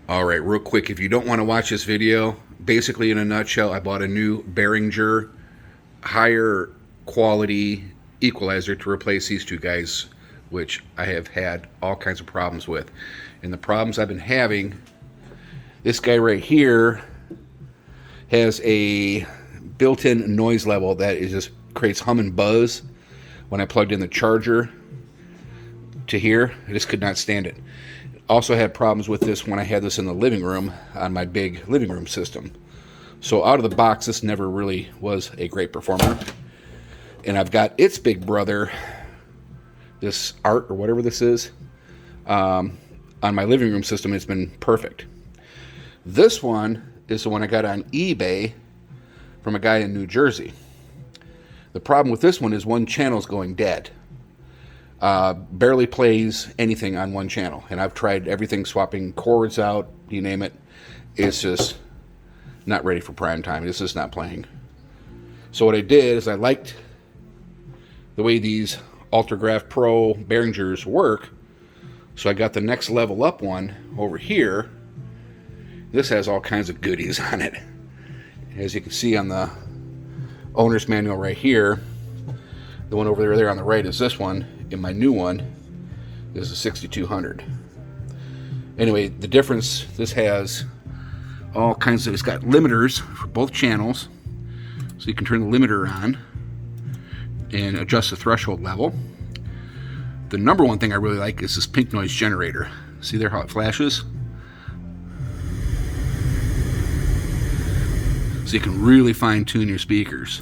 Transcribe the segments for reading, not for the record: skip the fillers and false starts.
All right, real quick, if you don't want to watch this video, basically in a nutshell, I bought a new Behringer higher quality equalizer to replace these two guys, which I have had all kinds of problems with. And the problems I've been having, this guy right here has a built-in noise level that is just creates hum and buzz. When I plugged in the charger to here, I just could not stand it. Also had problems with this when I had this in the living room on my big living room system. So out of the box, this never really was a great performer. And I've got its big brother, this Art or whatever this is, on my living room system. It's been perfect. This one is the one I got on eBay from a guy in New Jersey. The problem with this one is one channel's going dead. Barely plays anything on one channel. And I've tried everything, swapping cords out, you name it. It's just not ready for prime time. It's just not playing. So what I did is I liked the way these Ultragraph PRO Behringers work. So I got the next level up one over here. This has all kinds of goodies on it. As you can see on the owner's manual right here, the one over there on the right is this one, and my new one is a 6200. Anyway, the difference, this has all kinds of, it's got limiters for both channels, so you can turn the limiter on and adjust the threshold level. The number one thing I really like is this pink noise generator. See there how it flashes? So you can really fine tune your speakers.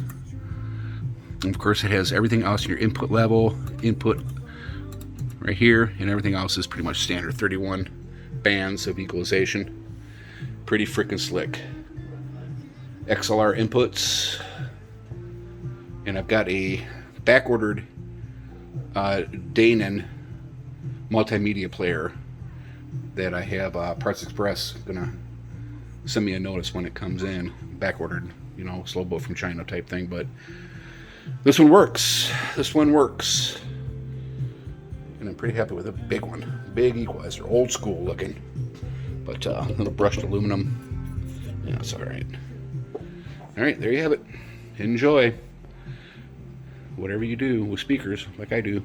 And of course it has everything else in your input level, input right here, and everything else is pretty much standard. 31 bands of equalization. Pretty freaking slick. XLR inputs. And I've got a back-ordered Danon multimedia player that I have Parts Express gonna send me a notice when it comes in. Back-ordered, you know, slow boat from China type thing, but this one works. This one works. And I'm pretty happy with a big one. Big equalizer, old school looking. But little brushed aluminum. Yeah, it's alright. Alright, there you have it. Enjoy. Whatever you do with speakers, like I do.